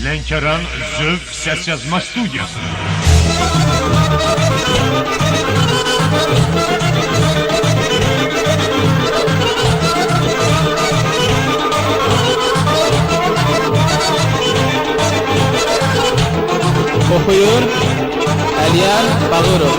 Lənkəran Zövq Səs Yazma Studiyası. Oxuyur Əliyar Bağırov.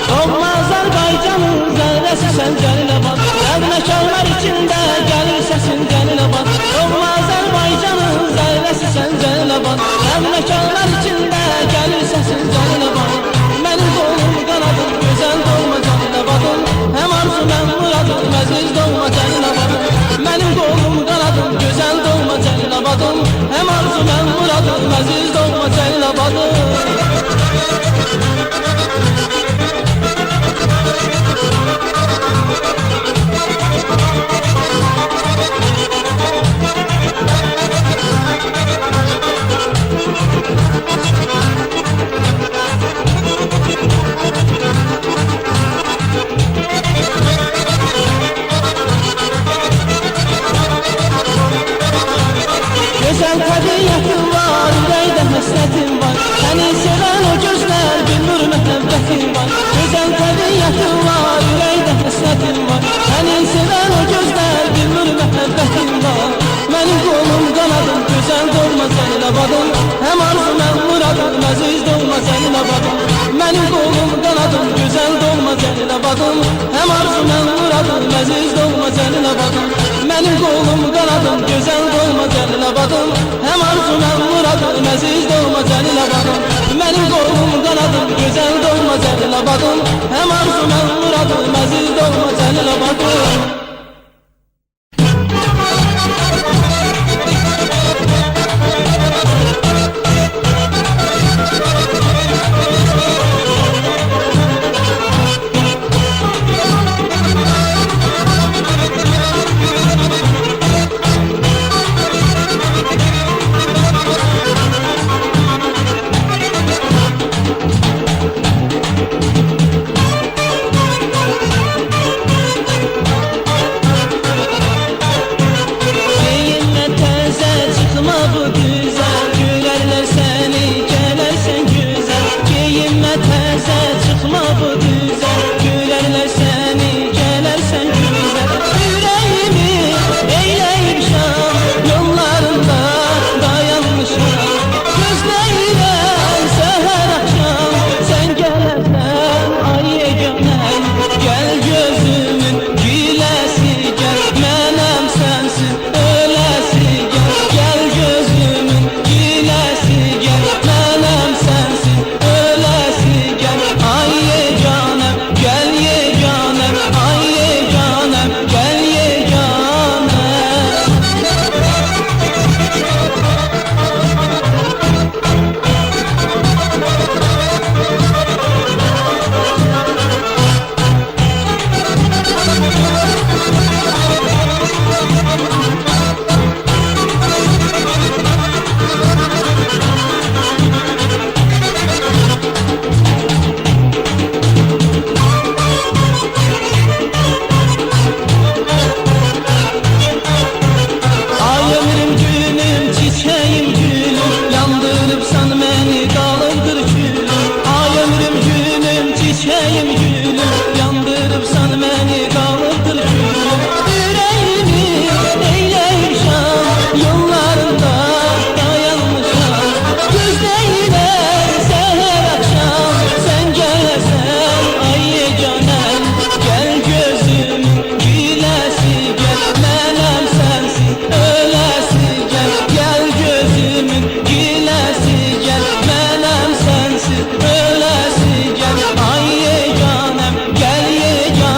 Doğma Azərbaycanın zərrəsi sən Cəlilə bax, nəğməkarlar içində gəlir səsin Cəlilə bax. Doğma Azərbaycanın zərrəsi sən Cəlilə bax, nəğməkarlar içində gəlir səsin Cəlilə bax. Mənim qolum qanadım, gözəl doğma Cəlilə baxım, həm arzu mən muradım, məziz doğma Cəlilə baxım. Mənim qolum qanadım, gözəl doğma Cəlilə baxım, həm arzu mən muradım, məziz doğma Cəlilə baxım. Gözəl təbiətin var, ürəkdə həsrətin var, səni sevən o gözlər bilmir məhəbbətin var. Gözəl təbiətin var, ürəkdə həsrətin var, səni sevən o gözlər bilmir məhəbbətin var. Mənim qolum qanadım, gözəl doğma Cəlilə badım, həm arzu mən muradım, məziz doğma Cəlilə badım. Mənim qolum qanadım, gözəl doğma Cəlilə badım, həm arzu mən muradım, məziz doğma Cəlilə badım. Mənim qolum qanadım, gözəl doğma Cəlilə badım, həm arzu mən muradım, məziz doğma Cəlilə badım. Mənim qolum qanadım, gözəl doğma Cəlilə badım, həm arzu mən muradım, məziz doğma Cəlilə badım. Gel ye canım, gel ye canım.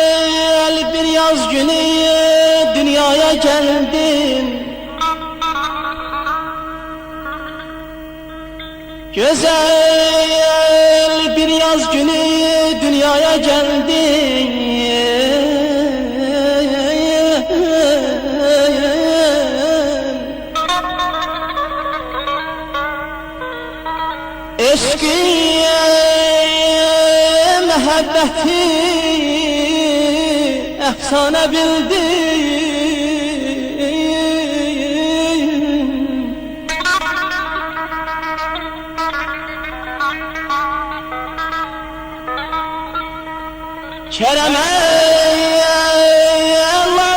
Güzel bir yaz günü dünyaya geldim. Güzel bir yaz günü dünyaya geldim. Eşki mehabbeti efsane bildim. Kerem'e Allah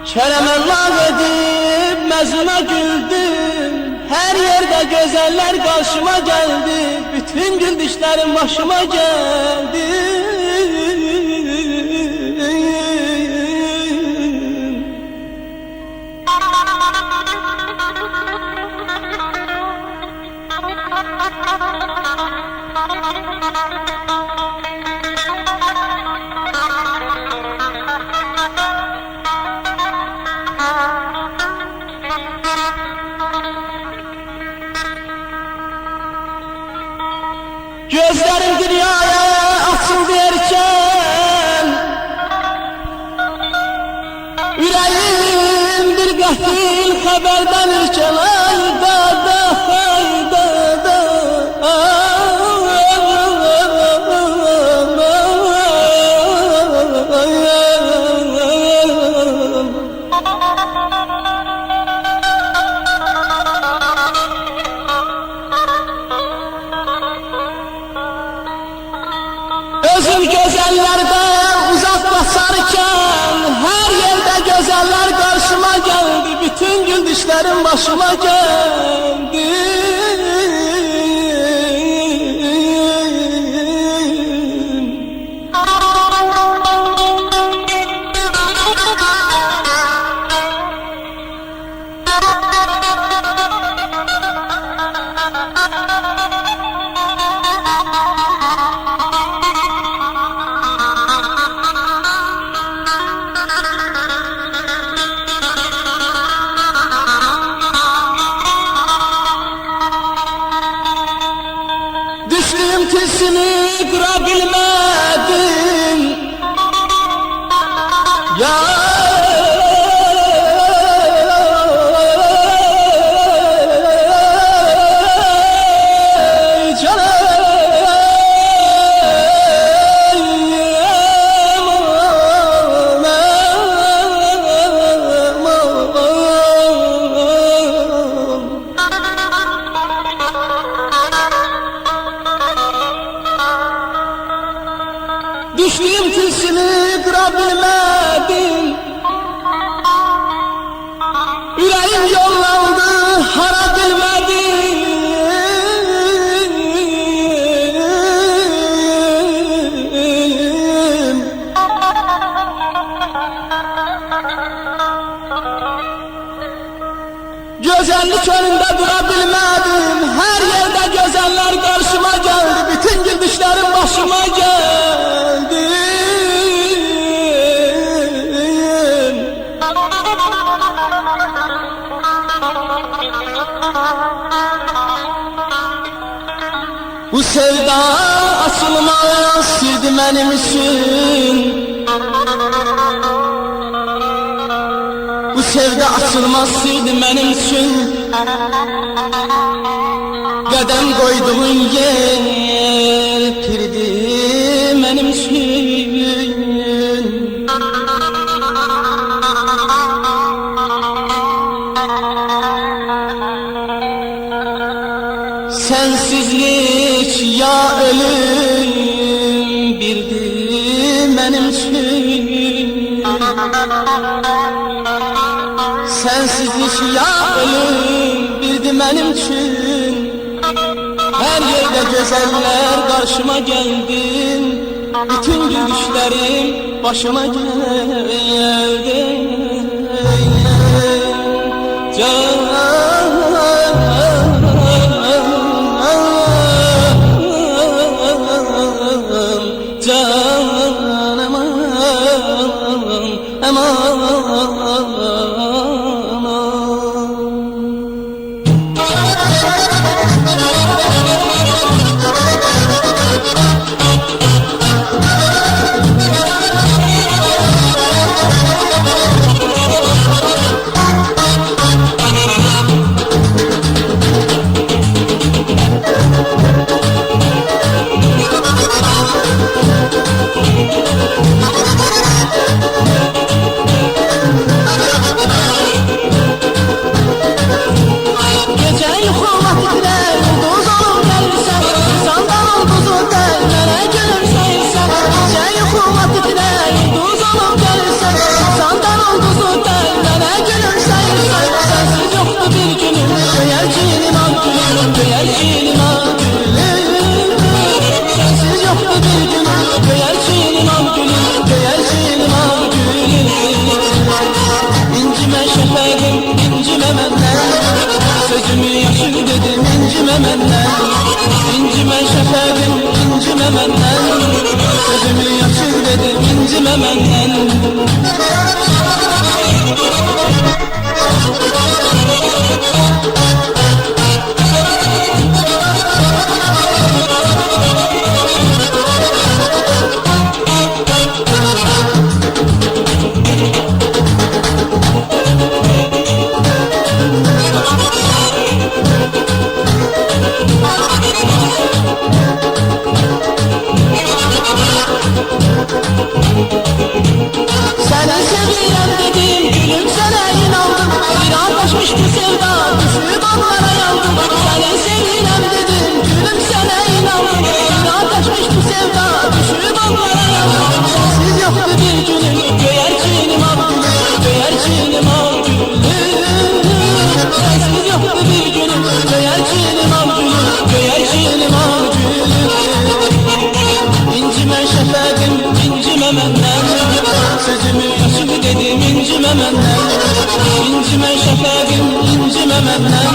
Kerem Allah edip mezuna güldüm. Her yerde güzeller karşıma geldi. Bütün güldüşlerim başıma geldi. Gözlerim dünyaya açıldı erken, yüreğim bir gafil haberden ürken. Ayda da ayda da Özüm gözellerde uzak basarken her yerde güzeller karşıma geldi. Bütün güldüşlerim başıma geldi. Düştüğüm tilsimi kırabilmedim. Ya düştüğüm tilsimi kırabilmedim. Yüreğim yollandı hara bilmedim. Güzellik önünde durabilmedim. Her yerde güzeller karşıma geldi. Bütün güldüşlerim başıma geldi. Bu sevda açılmaz idi benim için. Bu sevda açılmaz idi benim için. Qədəm qoyduğun yer pirdi benim için. Sensizlik ya ölüm birdi benim için. Sensizlik ya ölüm bildi benim için. Her yerde güzeller karşıma geldin. Bütün gülüşlerim başıma geldi. Canım İncime şefeğim, incime menden. Sözümü yaşır dedim, incime menden. Seni seviyorum dedim, gülüm sana inandım. Bir an taşmış bu sevda, düşüp anlara yandım. Seni seviyorum dedim, gülüm sana inandım. Bir an taşmış bu sevda, düşüp anlara yandım. Sensiz yoktu bir günüm, göğercinim al gülüm, göğercinim al gülüm. Sensiz yoktu bir günüm, göğercinim al gülüm, göğercinim al gülüm. İncime şefeğim, incime menden. Sözümü yaşım dedim, incime menden. İncime şefeğim, incime menden.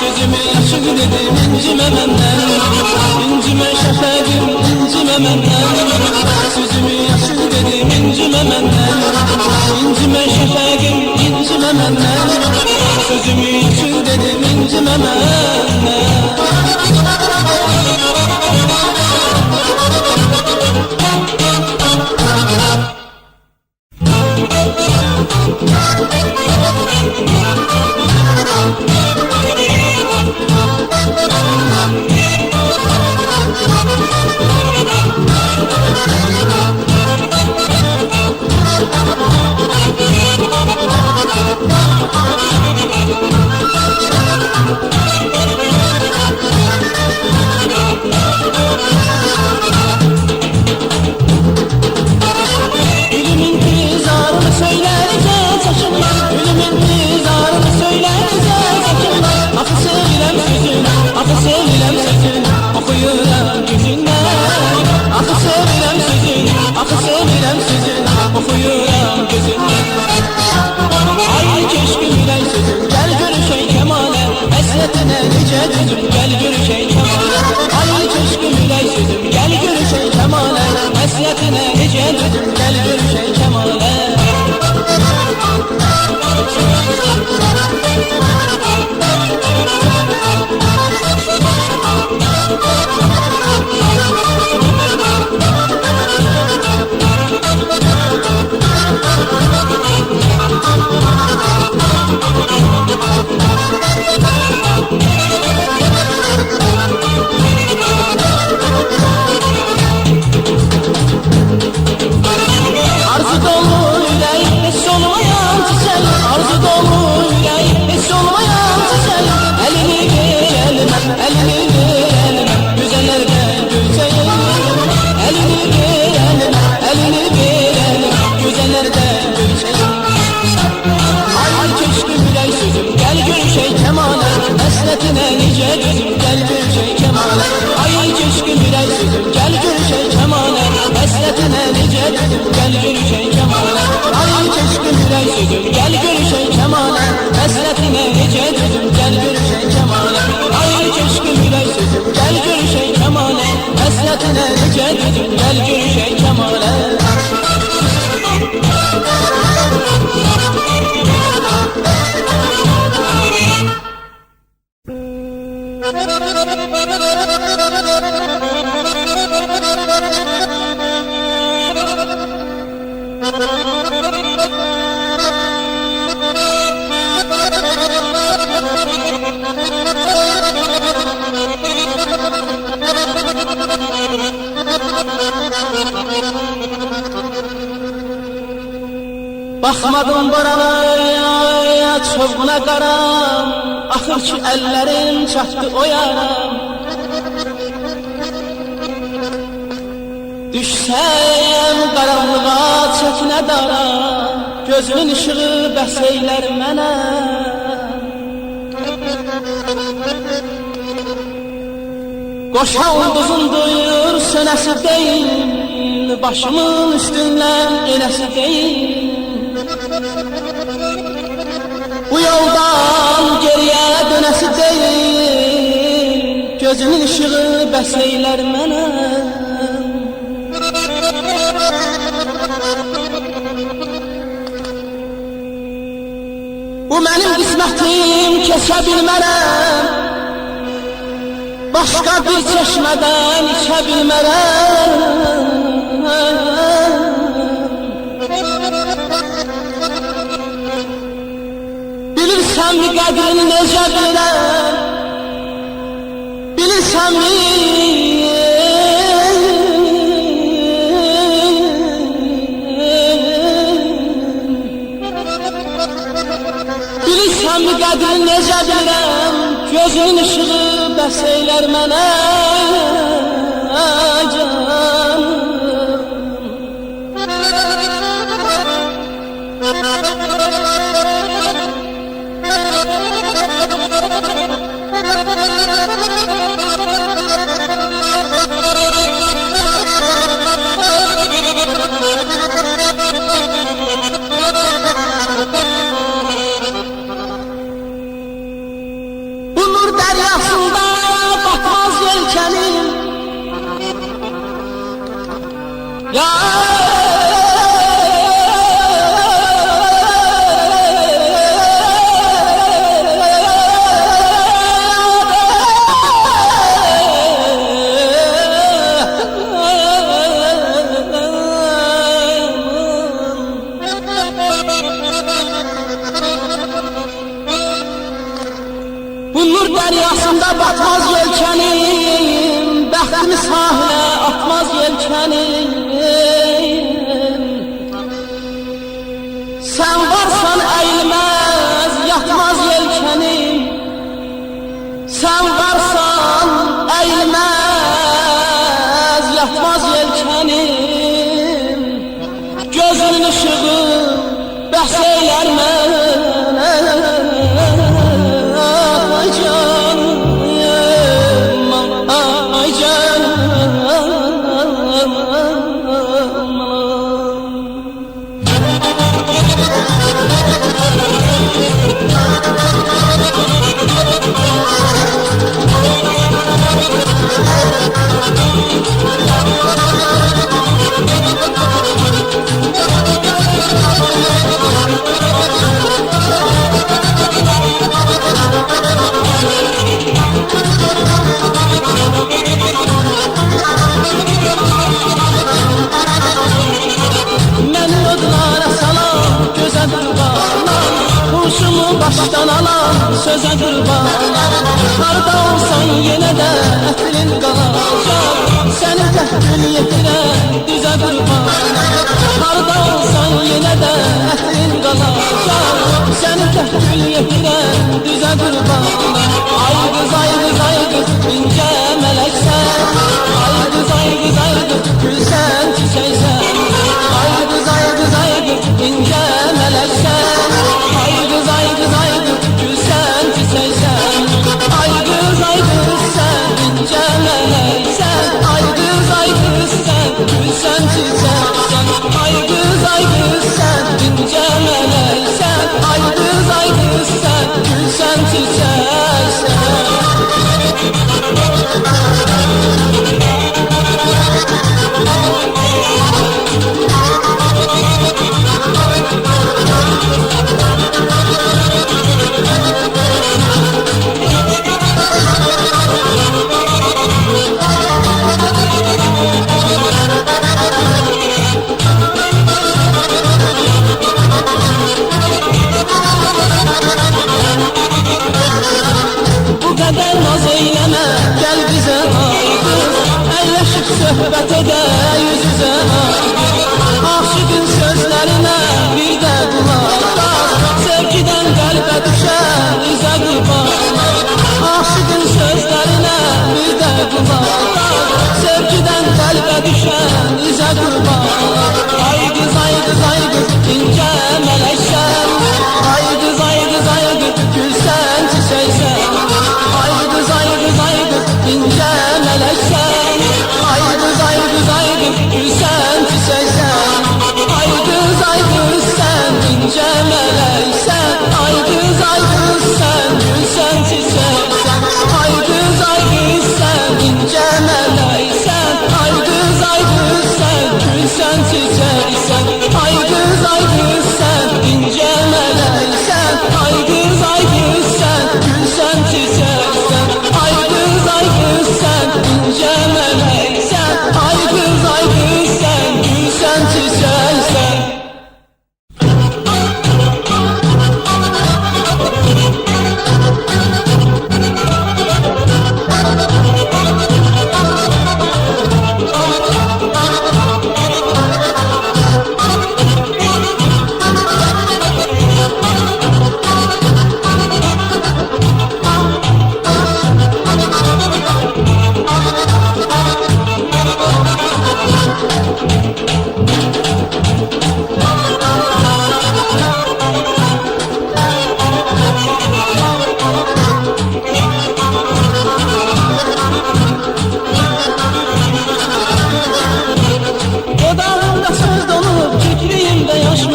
Sözümü yaşım dedim, incime menden. İncime şefeğim, incime menden. Sözümü yaşım dedim, incime menden. İncime şefeğim, incime menden. Sözümü yaşım dedim, incime menden. Gel görüşey kemale, ay köşküm üley sözüm. Gel görüşey kemale, hasretine gece düzüm. Gel görüşey kemale. Elini verelim, güzellerden görüşək Kəmalə. Ay keşkül ürək sözüm, gəl görüşək Kəmalə. Həsrətinə necə dözüm, gəl görüşək Kəmalə. Ay keşkül ürək sözüm, gəl görüşək Kəmalə. Həsrətinə necə dözüm, gəl görüşək Kəmalə. Baxmadım barana, çovğuna qaram. Axır ki əllərim çatdı o yaram. Düşsəm qaranlığa çəkinə dara, gözünün ışığı bəs eylər mənə. Qoşa ulduzun duyur sönəsi deyil, başımın üstündən eləsi deyil. Bu yoldan geriyə dönəsi deyil, gözünün ışığı bəs eylər mənə. Bu mənim qismətim keçə bilmərəm, başqa bir çeşmədən içə bilmərəm. Bilirsən mi qədrini necə bilirəm, bilirsən mi? Bilirsən mi qədrini necə bilirəm, gözünün ışığı bəs eylər mənə canım. Bu nur dəryasında batmaz yelkənim, ya bu nur dəryasında batmaz yelkənim, bəxtimi sahilə atmaz yelkənim. Sən varsan əyilməz, yatmaz yelkənim. Sən varsan əyilməz, yatmaz yelkənim. Gözünün ışığı bəs eylər mənə. Başdan alan sözə qurban, harda olsan yenə də ətlin qalacaq. Səni təhvil yetirən düzə qurban, harda olsan yenə də ətlin qalacaq. Səni təhvil yetirən düzə qurban. Ay qız, ay qız, ay qız, incə mələksən. Ay qız, ay qız, ay qız, gülsən çiçəksən. Ay qız, ay qız, ay qız, incə mələksən. Ay qız, ay qız, ay qız, gülsən çiçəksən. Ay qız, sən incə mələksən. Ay qız, sən gülsən çiçəksən. Ay qız,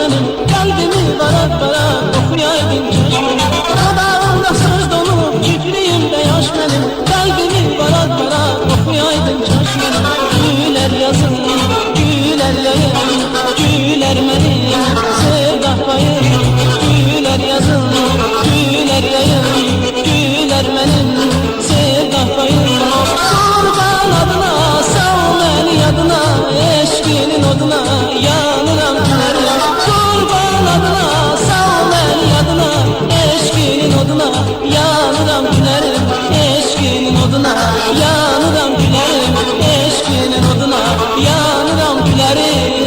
benim, kalbimi varak varak okuyaydın keş benim. Dudağımda söz dolu, kipriğimde yaş benim, kalbimi varak varak okuyaydın keş benim. Güler yazın, güler yayın, güler benim sevda payım. Güler yazın, güler yayın, güler benim sevda payım. Kurban adına, sağ beni yadına, eşkinin oduna yanıram gülerim. Kurban adına, sağ beni yadına, eşkinin oduna yanıram gülerim. Eşkinin oduna yanıram gülerim. Eşkinin oduna yanıram gülerim.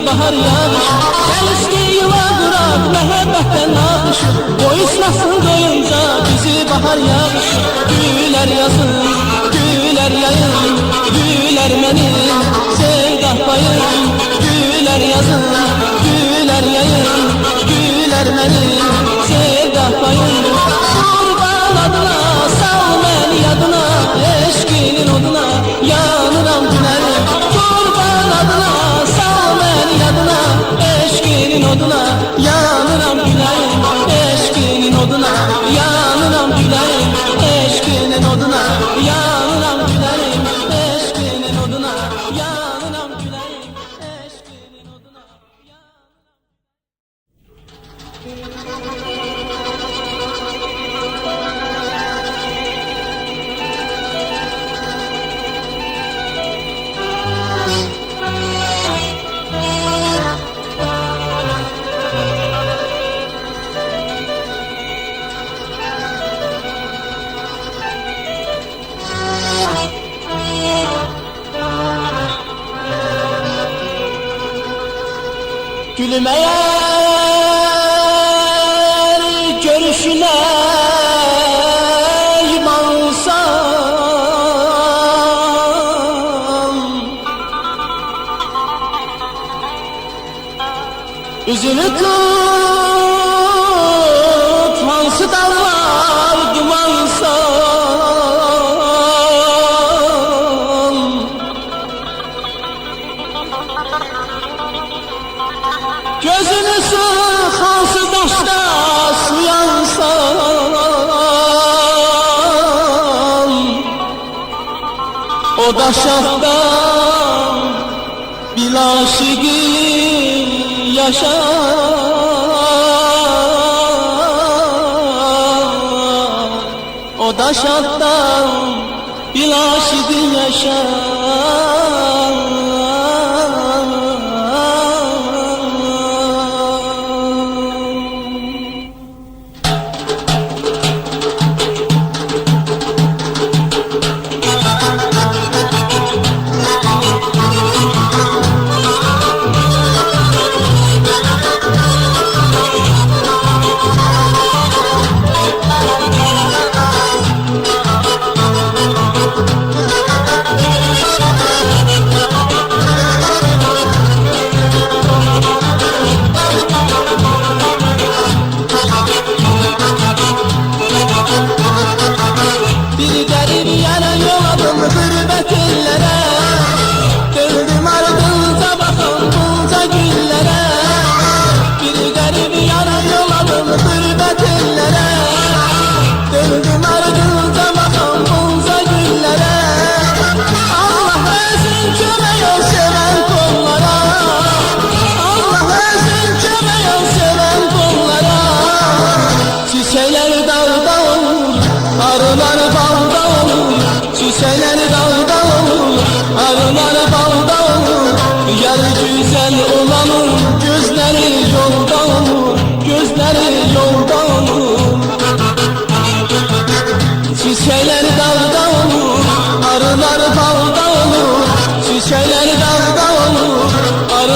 Bahar yağışı, gel iste yuva kurak, mehebbetten ağışır. Boyuşmasın doyunca bizi bahar yağışı. Güler yazın, güler yayın, güler benim sevda payım. Güler yazın, güler yayın, güler benim sevda payım. Kurban adına, sağ beni yadına, eşkinin oduna yanıram gülerim. Kurban adına, yadına, eşkinin oduna yanıram gülerim. Eşkinin oduna yanıram gülerim. Eşkinin oduna yanıram gülerim. Eşkinin oduna yanıram gülerim. Eşkinin oduna gülüm eğer görüşüne imansam, üzünü tut hansı dağlar dumansam. Gözünü sık hansı daşda suyansam, o daşaktan bil aşıkı yaşar. O daşaktan bil aşıkı yaşar.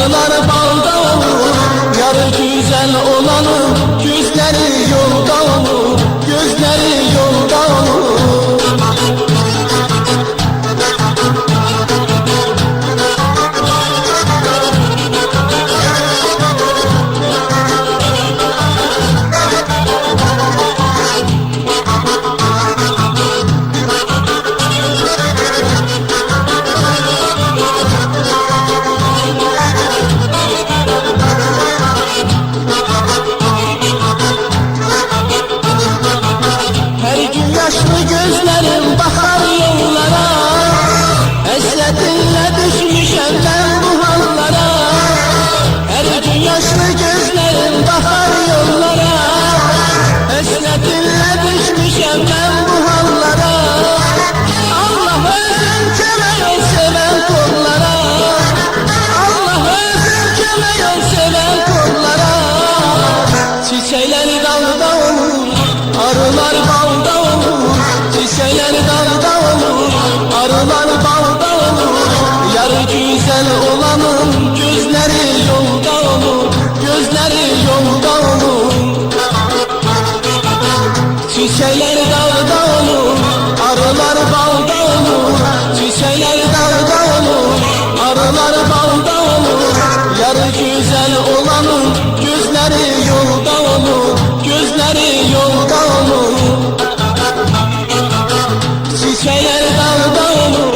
arılar balda olur. Yarı güzel olanın gözleri yolda olur, gözleri yolda olur. Yaşlı gözlerim bakar yollara, hasretinle düşmüşem ben bu hallara. Her gün yaşlı gözlerim bakar yollara, hasretinle düşmüşem ben bu hallara. Allah özün kömeği seven kollara, Allah özün kömeği seven kollara. Çiçekler dalda olur, arılar balda olur. Çiçekler dalda olur, arılar balda olur. Yarı güzel olanın gözleri yolda olur, gözleri yolda olur. Çiçekler dalda olur, arılar balda olur. Çiçekler dalda olur, arılar balda olur. Yarı güzel olanın gözleri yolda olur, gözleri yolda olur. Çiçekler dalda olur,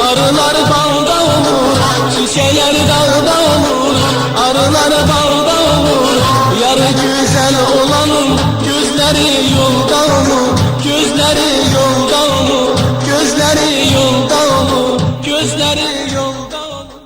arılar balda olur. Çiçekler dalda olur, arılar balda olur. Yarı güzel olanın gözleri yolda olur, gözleri yolda olur, gözleri yolda olur, gözleri yolda olur.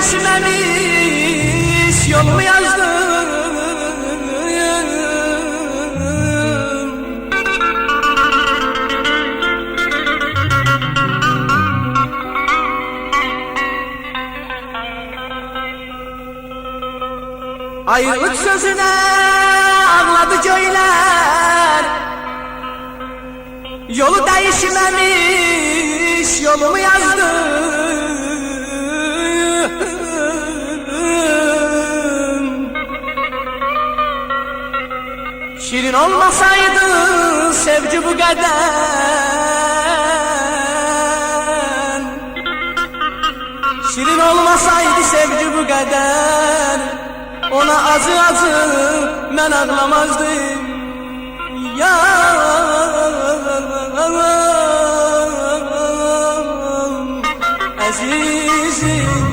değişmemiş yolumu yazdım. Ayrılık sözüne ağladı göyler, yolu değişmemiş yolumu yazdım. Şirin olmasaydı sevgi bu kadar, şirin olmasaydı sevgi bu kadar, ona acı acı ben ağlamazdım ya. Azizim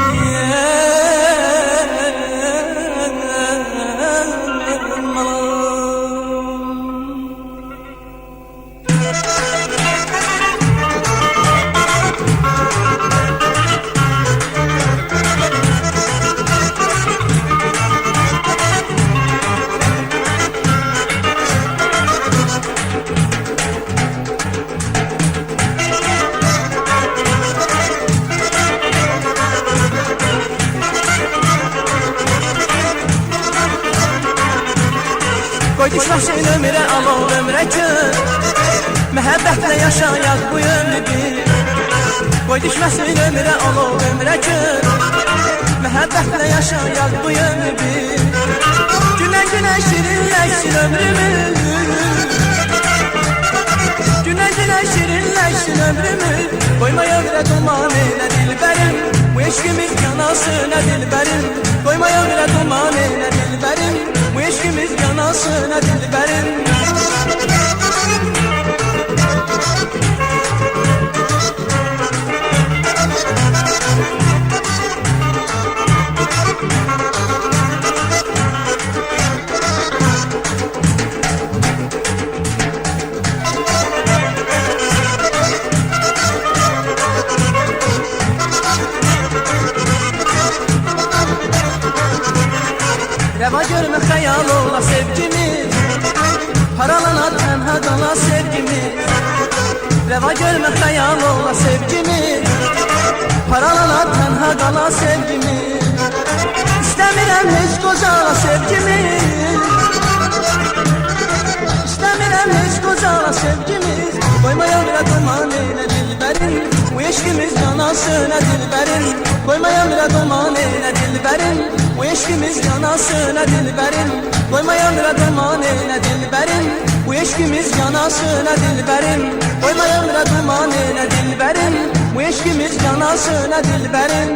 Qoy düşməsin ömrə alov ömrə kör, məhəbbətlə yaşayaq bu ömrü bir. Qoy düşməsin ömrə alov ömrə kör, məhəbbətlə yaşayaq bu ömrü bir. Gündən günə şirinləşsin ömrümüz, gündən günə şirinləşsin ömrümüz. Qoyma ömrə duman elə dilbərim, bu eşkimiz yanasın ə dilbərim. Qoyma ömrə duman elə dilbərim, bu eşkimiz yanasın ə dilbərim. Reva görme hayal ola sevgimiz, paralana tenha dala sevgimiz. Reva görme hayal ola sevgimiz, paralana tenha dala sevgimiz. İstəmirəm heç qocala sevgimiz, İstəmirəm heç qocala sevgimiz. Qoyma ömrə duman elə dilbərim, bu eşkimiz yanasın ə dilbərim. Qoyma ömrə duman elə dilbərim, bu eşkimiz yanasın ə dilbərim. Qoyma ömrə duman elə dilbərim, bu eşkimiz yanasın ə dilbərim. Qoyma ömrə duman elə dilbərim, bu eşkimiz yanasın ə dilbərim.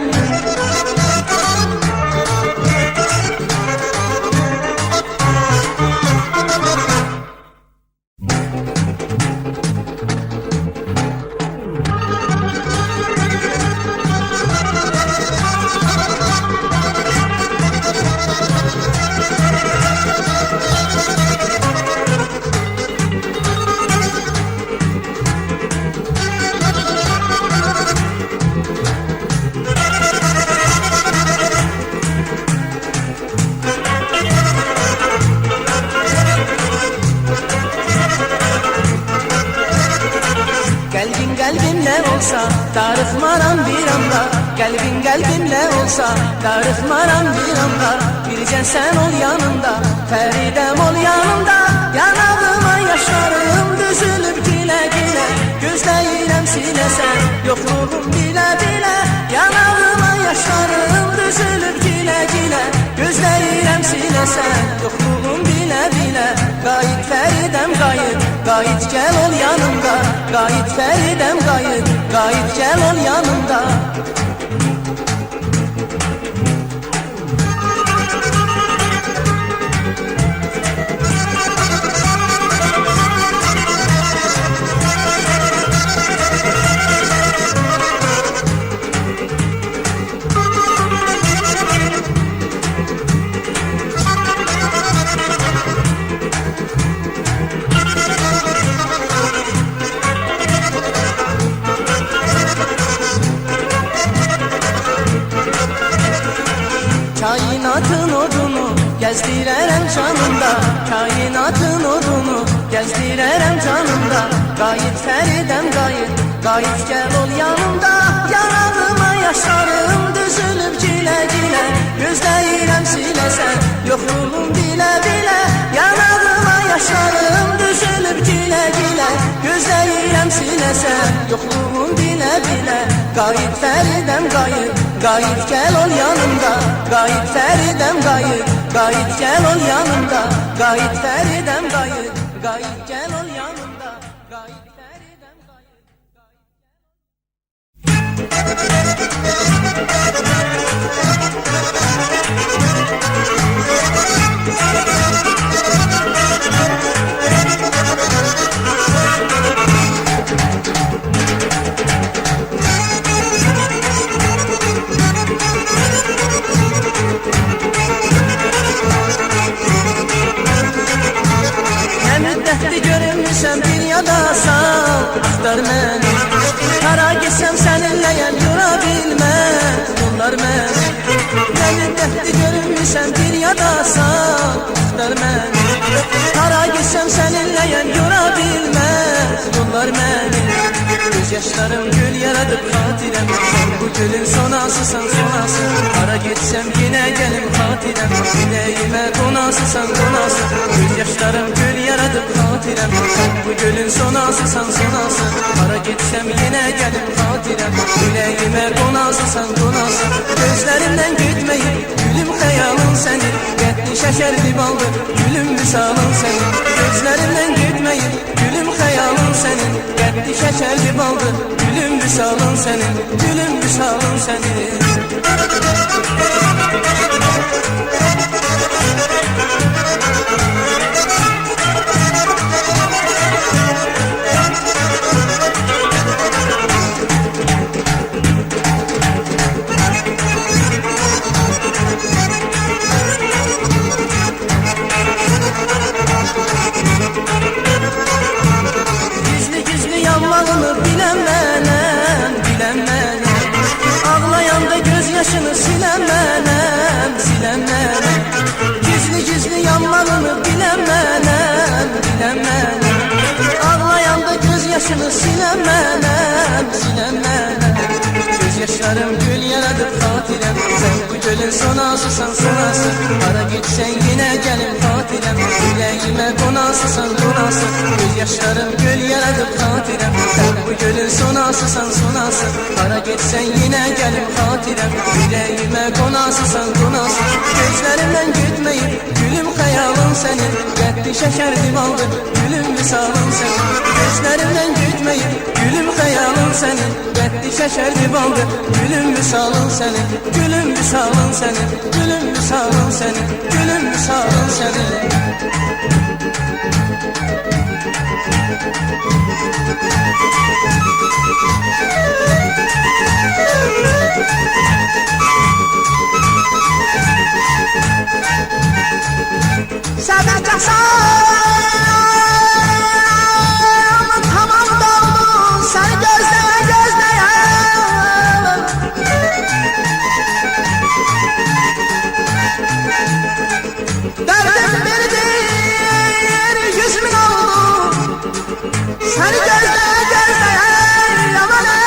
Qəlbimlə olsa darıxmaram bir anda, qəlbin qəlbimlə olsa darıxmaram bir anda. Bircə sən ol yanımda, Fəridəm ol yanımda. Yanağıma yaşlarım düzülüb gilə-gilə, gözləyirəm siləsən yoxluğum bilə-bilə. Yanağıma yaşlarım düzülüb gilə-gilə, gözləyirəm siləsən yoxluğum bilə-bilə. Qayıt Fəridəm qayıt, qayıt gəl ol yanımda. Qayıt Fəridəm qayıt, qayıt gəl ol yanımda. Kainatın odunu gezdirərəm canımda, kainatın odunu gezdirərəm canımda. Qayıt Fəridəm qayıt, qayıt gəl ol yanımda. Yanağıma yaşlarım düzülüb gilə-gilə, gözləyirəm siləsən yoxluğum bilə-bilə. Yanağıma yaşlarım düzülüb gilə-gilə, gözləyirəm siləsən yoxluğum bilə-bilə. Qayıt Fəridəm qayıt, qayıt gəl ol yanımda. Qayıt Fəridəm qayıt, qayıt gəl ol yanımda. Qayıt Fəridəm qayıt, qayıt gəl ol yanımda. Qayıt Fəridəm qayıt. Görünmüşəm dünyadasan, axtar məni. Hara getsəm səninləyəm, görə bilməz bunlar məni. Nə müddətdir görünmüşəm dünyadasan, axtar məni. Hara getsəm səninləyəm, görə bilməz bunlar məni. Göz yaşlarım gül yaradıb xatirəm, sən bu gülün sonasısan sonası. Hara getsəm yenə gəlim xatirəm, ürəyimə qonasısan qonası. Göz yaşlarım gül yaradıb xatirəm, sən bu gülün sonasısan sonası. Hara getsəm yenə gəlim xatirəm, ürəyimə qonasısan qonası. Gözlərimdən getməyib gülüm xəyalın sənin, qəddi şəkərli baldır gülüm misalın sənin. Gözlərimdən getməyib gülüm xəyalın sənin, qəddi şəkərli baldır gülüm misalın sənin, gülüm misalın sənin. Yaşını silən mənəm, silən mənəm. Gizli yanmağını bilən mənəm, bilən mənəm. Ağlayanda göz yaşını silən mənəm, silən mənəm. Göz yaşlarım gül yaradıb xatirəm, sən bu gölün sonasısan sonası. Hara getsən yenə gəlim xatirəm, ürəyimə qonasısan qonası. Göz yaşlarım gül yaradıb xatirəm, sən bu gölün sonasısan sonası. Hara getsən yenə gəlim xatirəm, ürəyimə qonasısan qonası. Gözlərimdən getməyib gülüm xəyalın sənin, qəddi şəkərli baldır gülüm misalın sənin. Gözlərimdən getməyib gülüm xəyalın sənin, qəddi şəkərli baldır gülüm misalın sənin, gülüm misalın sənin, gülüm misalın sənin, gülüm misalın sənin. Səbəkəsən tamam doldu, səni gözləyə gözləyə. Dərdim bildir, yüzümün oldu, səni gözləyə gözləyə. Yaman yaman.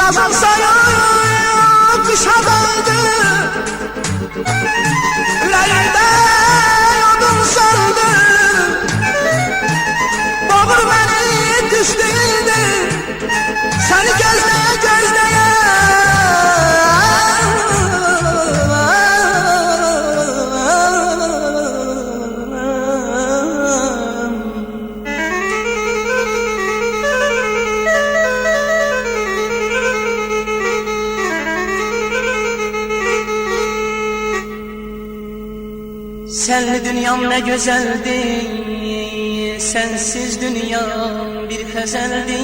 Yazan sayı kışa döndü, ürəyimdə yodum söndü. Boğur məni düşdüydü, səni gözləyə gözləyə. Senli dünyam ne güzeldi, sensiz dünya bir tezeldi.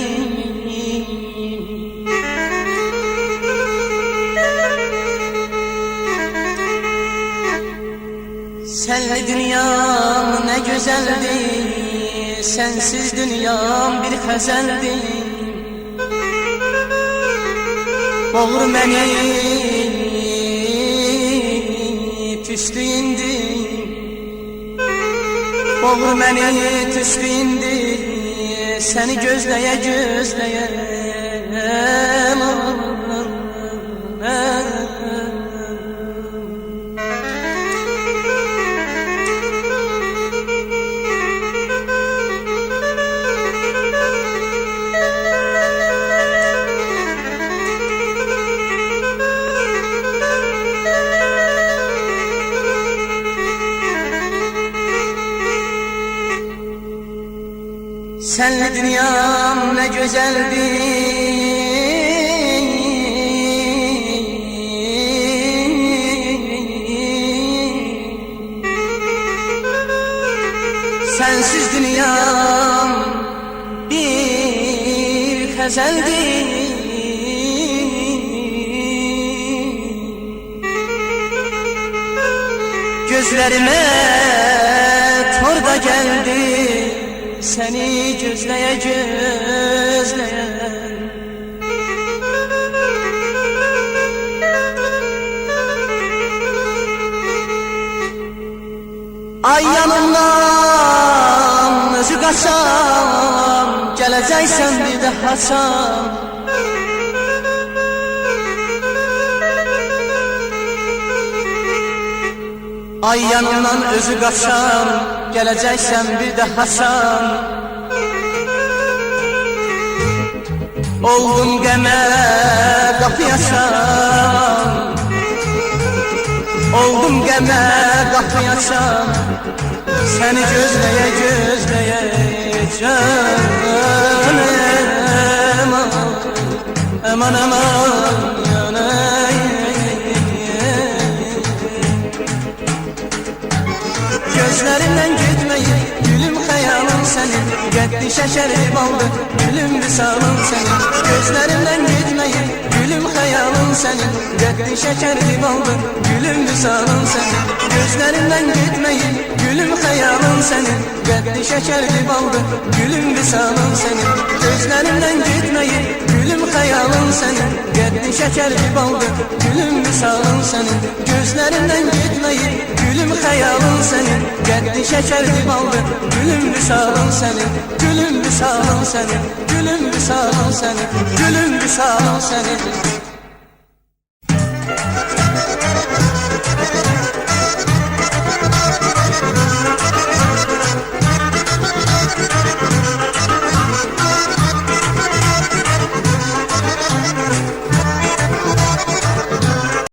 Senli dünyam ne güzeldi, sensiz dünyam bir xəzəldi. Boğur beni tüslüyündü, boğur beni tüslüyündü, seni gözleye gözleye. Senli dünyam ne güzeldi, sensiz dünyam bir xəzəldi. Gözlerime torda geldi, seni gözleye gözleye. Ay yanımdan özü kaçam, geleceksen bir de Hasan. Ay yanımdan özü kaçam, geleceksen bir de Hasan. Oldum geme kapıyaşam, oldum geme kapıyaşam, seni gözleye gözleye canım. Aman aman gözlerimden gitmeyin, gülüm hayalım senin. Geddi şekerim aldı, gülüm visalım senin. Gözlerimden gitmeyin, gülüm hayalım senin. Geddi şekerim aldı, gülüm visalım senin. Gözlerimden gitmeyin, gülüm hayalım senin. Geddi şekerim aldı, gülüm visalım senin. Gözlerimden gitmeyin, gülüm hayalım senin. Geddi şekerim aldı, gülüm visalım senin. Gözlerimden gitmeyin, gülüm hayalım senin. Geddi şekerim aldı, gülüm visalım senin. Gülüm visalım senin, gülüm visalım senin, gülüm visalım senin.